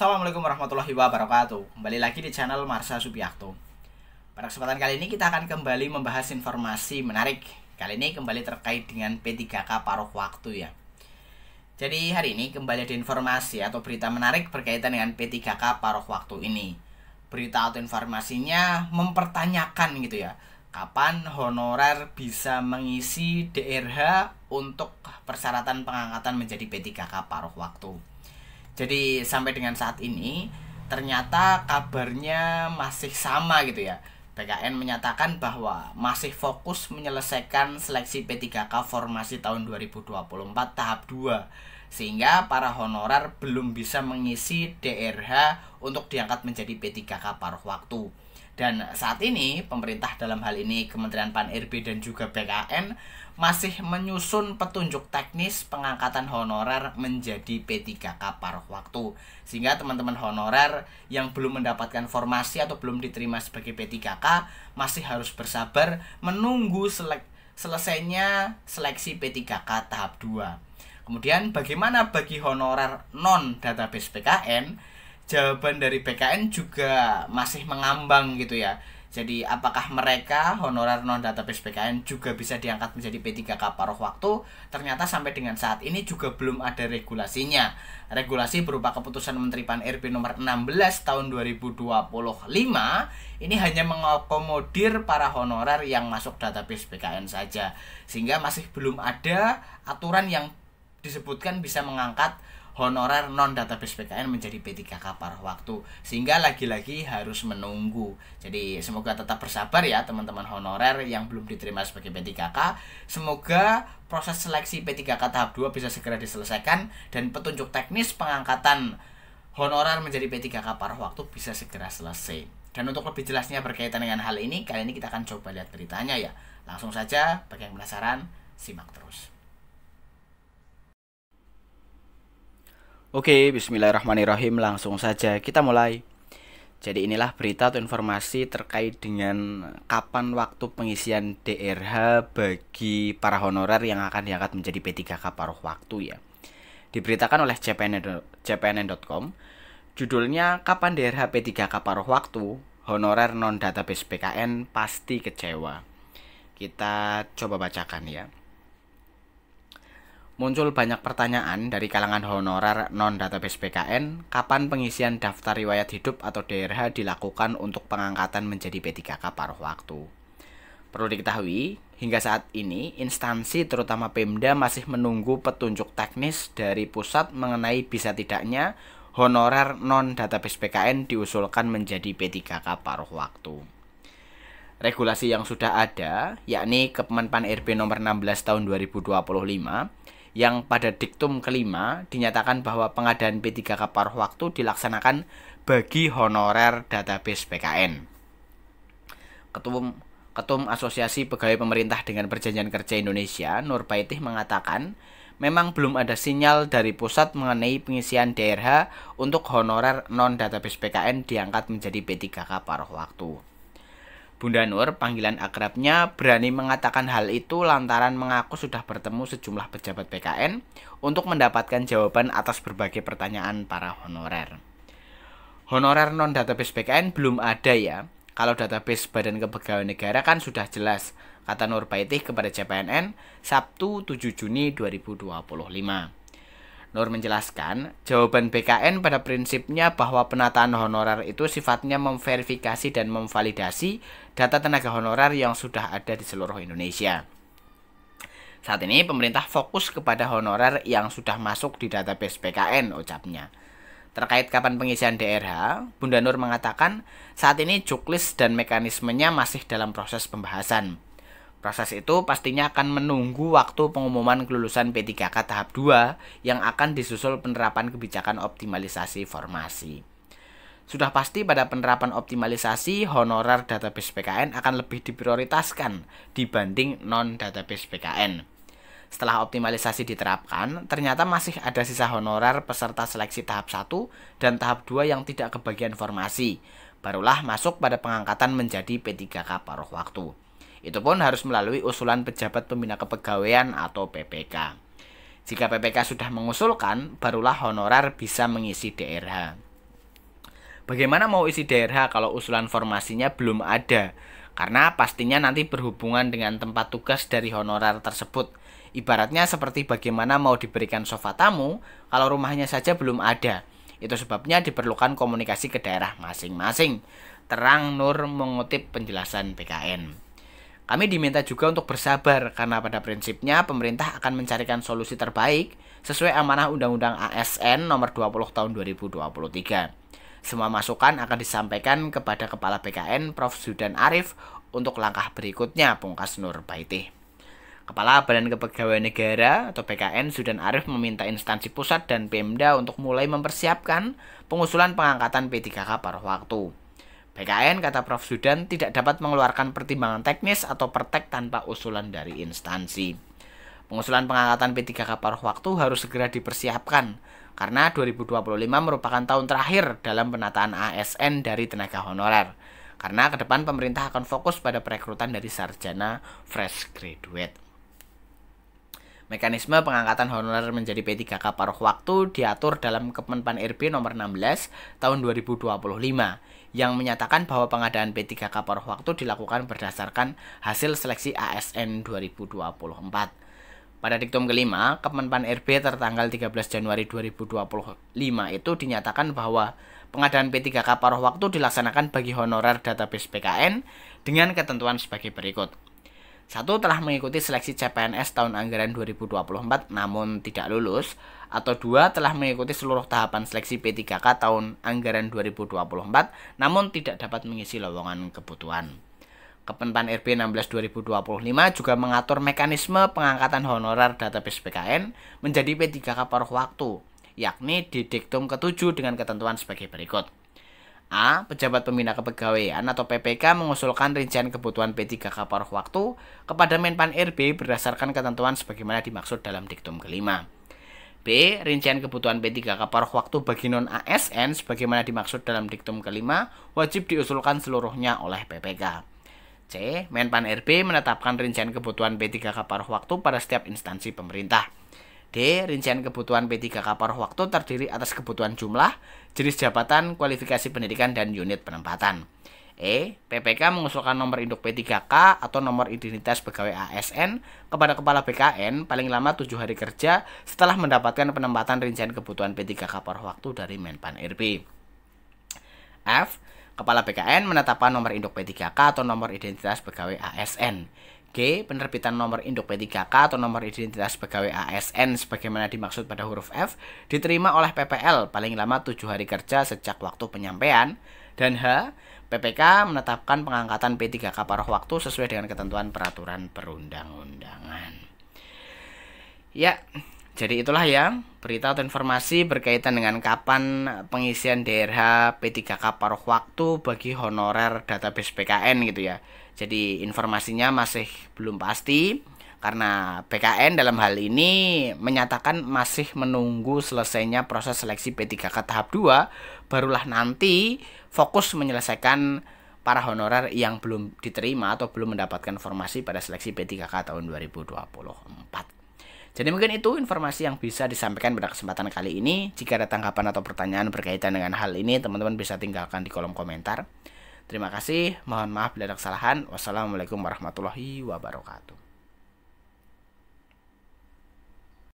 Assalamualaikum warahmatullahi wabarakatuh. Kembali lagi di channel Marsha Subiakto. Pada kesempatan kali ini kita akan kembali membahas informasi menarik. Kali ini kembali terkait dengan P3K paruh waktu ya. Jadi hari ini kembali ada informasi atau berita menarik berkaitan dengan P3K paruh waktu ini. Berita atau informasinya mempertanyakan gitu ya, kapan honorer bisa mengisi DRH untuk persyaratan pengangkatan menjadi P3K paruh waktu. Jadi sampai dengan saat ini ternyata kabarnya masih sama gitu ya. PKN menyatakan bahwa masih fokus menyelesaikan seleksi P3K formasi tahun 2024 tahap 2, sehingga para honorer belum bisa mengisi DRH untuk diangkat menjadi P3K paruh waktu. Dan saat ini pemerintah, dalam hal ini Kementerian Pan-RB dan juga BKN, masih menyusun petunjuk teknis pengangkatan honorer menjadi P3K paruh waktu. Sehingga teman-teman honorer yang belum mendapatkan formasi atau belum diterima sebagai P3K masih harus bersabar menunggu selesainya seleksi P3K tahap 2. Kemudian bagaimana bagi honorer non database PKN? Jawaban dari BKN juga masih mengambang gitu ya. Jadi apakah mereka honorer non database PKN juga bisa diangkat menjadi P3K paruh waktu? Ternyata sampai dengan saat ini juga belum ada regulasinya. Regulasi berupa keputusan Menteri Pan-RB nomor 16 tahun 2025 ini hanya mengakomodir para honorer yang masuk database PKN saja. Sehingga masih belum ada aturan yang disebutkan bisa mengangkat honorer non database PKN menjadi P3K paruh waktu, sehingga lagi-lagi harus menunggu. Jadi semoga tetap bersabar ya teman-teman honorer yang belum diterima sebagai P3K. Semoga proses seleksi P3K tahap 2 bisa segera diselesaikan dan petunjuk teknis pengangkatan honorer menjadi P3K paruh waktu bisa segera selesai. Dan untuk lebih jelasnya berkaitan dengan hal ini, kali ini kita akan coba lihat beritanya ya. Langsung saja, bagi yang penasaran, simak terus. Oke, bismillahirrahmanirrahim. Langsung saja kita mulai. Jadi inilah berita atau informasi terkait dengan kapan waktu pengisian DRH bagi para honorer yang akan diangkat menjadi P3K paruh waktu ya. Diberitakan oleh cpnn.com. Judulnya, kapan DRH P3K paruh waktu, honorer non database PKN pasti kecewa. Kita coba bacakan ya. Muncul banyak pertanyaan dari kalangan honorer non-database PKN, kapan pengisian daftar riwayat hidup atau DRH dilakukan untuk pengangkatan menjadi P3K paruh waktu. Perlu diketahui, hingga saat ini instansi terutama Pemda masih menunggu petunjuk teknis dari pusat mengenai bisa tidaknya honorer non-database PKN diusulkan menjadi P3K paruh waktu. Regulasi yang sudah ada, yakni Kemen Pan-RB nomor 16 tahun 2025, yang pada diktum kelima dinyatakan bahwa pengadaan P3K paruh waktu dilaksanakan bagi honorer database PKN. Ketum Asosiasi Pegawai Pemerintah dengan Perjanjian Kerja Indonesia, Nur Baitih, mengatakan memang belum ada sinyal dari pusat mengenai pengisian DRH untuk honorer non-database PKN diangkat menjadi P3K paruh waktu. Bunda Nur, panggilan akrabnya, berani mengatakan hal itu lantaran mengaku sudah bertemu sejumlah pejabat PKN untuk mendapatkan jawaban atas berbagai pertanyaan para honorer. Honorer non-database PKN belum ada ya. Kalau database Badan Kepegawaian Negara kan sudah jelas, kata Nur Baitih kepada CPNN Sabtu 7 Juni 2025. Nur menjelaskan, jawaban BKN pada prinsipnya bahwa penataan honorer itu sifatnya memverifikasi dan memvalidasi data tenaga honorer yang sudah ada di seluruh Indonesia. Saat ini pemerintah fokus kepada honorer yang sudah masuk di database PKN, ucapnya. Terkait kapan pengisian DRH, Bunda Nur mengatakan saat ini juklis dan mekanismenya masih dalam proses pembahasan. Proses itu pastinya akan menunggu waktu pengumuman kelulusan P3K tahap 2 yang akan disusul penerapan kebijakan optimalisasi formasi. Sudah pasti pada penerapan optimalisasi, honorer database PKN akan lebih diprioritaskan dibanding non-database PKN. Setelah optimalisasi diterapkan, ternyata masih ada sisa honorer peserta seleksi tahap 1 dan tahap 2 yang tidak kebagian formasi. Barulah masuk pada pengangkatan menjadi P3K paruh waktu. Itu pun harus melalui usulan pejabat pembina kepegawaian atau PPK. Jika PPK sudah mengusulkan, barulah honorer bisa mengisi DRH. Bagaimana mau isi DRH kalau usulan formasinya belum ada? Karena pastinya nanti berhubungan dengan tempat tugas dari honorer tersebut. Ibaratnya seperti bagaimana mau diberikan sofa tamu kalau rumahnya saja belum ada. Itu sebabnya diperlukan komunikasi ke daerah masing-masing. Terang Nur mengutip penjelasan BKN. Kami diminta juga untuk bersabar karena pada prinsipnya pemerintah akan mencarikan solusi terbaik sesuai amanah Undang-Undang ASN nomor 20 tahun 2023. Semua masukan akan disampaikan kepada Kepala BKN Prof. Zudan Arif untuk langkah berikutnya, pungkas Nur Baitih. Kepala Badan Kepegawaian Negara atau BKN Zudan Arif meminta instansi pusat dan Pemda untuk mulai mempersiapkan pengusulan pengangkatan P3K paruh waktu. BKN, kata Prof. Zudan, tidak dapat mengeluarkan pertimbangan teknis atau pertek tanpa usulan dari instansi. Pengusulan pengangkatan P3K paruh waktu harus segera dipersiapkan, karena 2025 merupakan tahun terakhir dalam penataan ASN dari tenaga honorer. Karena ke depan pemerintah akan fokus pada perekrutan dari sarjana fresh graduate. Mekanisme pengangkatan honorer menjadi P3K paruh waktu diatur dalam Kemenpan RB nomor 16 tahun 2025 yang menyatakan bahwa pengadaan P3K paruh waktu dilakukan berdasarkan hasil seleksi ASN 2024. Pada diktum kelima, Kemenpan RB tertanggal 13 Januari 2025 itu dinyatakan bahwa pengadaan P3K paruh waktu dilaksanakan bagi honorer database PKN dengan ketentuan sebagai berikut. 1. Telah mengikuti seleksi CPNS tahun anggaran 2024 namun tidak lulus. Atau 2. Telah mengikuti seluruh tahapan seleksi P3K tahun anggaran 2024 namun tidak dapat mengisi lowongan kebutuhan. Kemenpan RB 16 2025 juga mengatur mekanisme pengangkatan honorer database PKN menjadi P3K paruh waktu, yakni di diktum ke-7 dengan ketentuan sebagai berikut. A. Pejabat Pembina Kepegawaian atau PPK mengusulkan rincian kebutuhan P3K paruh waktu kepada Menpan RB berdasarkan ketentuan sebagaimana dimaksud dalam diktum kelima. B. Rincian kebutuhan P3K paruh waktu bagi non-ASN sebagaimana dimaksud dalam diktum kelima wajib diusulkan seluruhnya oleh PPK. C. Menpan RB menetapkan rincian kebutuhan P3K paruh waktu pada setiap instansi pemerintah. D. Rincian kebutuhan P3K paruh waktu terdiri atas kebutuhan jumlah, jenis jabatan, kualifikasi pendidikan, dan unit penempatan. E. PPK mengusulkan nomor induk P3K atau nomor identitas pegawai ASN kepada Kepala BKN paling lama 7 hari kerja setelah mendapatkan penempatan rincian kebutuhan P3K paruh waktu dari Menpan RB. F. Kepala BKN menetapkan nomor induk P3K atau nomor identitas pegawai ASN. G. Penerbitan nomor induk P3K atau nomor identitas pegawai ASN sebagaimana dimaksud pada huruf F diterima oleh PPL paling lama 7 hari kerja sejak waktu penyampaian. Dan H. PPK menetapkan pengangkatan P3K paruh waktu sesuai dengan ketentuan peraturan perundang-undangan. Ya, jadi itulah ya berita atau informasi berkaitan dengan kapan pengisian DRH P3K paruh waktu bagi honorer database PKN gitu ya. Jadi informasinya masih belum pasti karena PKN dalam hal ini menyatakan masih menunggu selesainya proses seleksi P3K tahap 2, barulah nanti fokus menyelesaikan para honorer yang belum diterima atau belum mendapatkan formasi pada seleksi P3K tahun 2024. Jadi mungkin itu informasi yang bisa disampaikan pada kesempatan kali ini. Jika ada tanggapan atau pertanyaan berkaitan dengan hal ini, teman-teman bisa tinggalkan di kolom komentar. Terima kasih, mohon maaf bila ada kesalahan. Wassalamualaikum warahmatullahi wabarakatuh.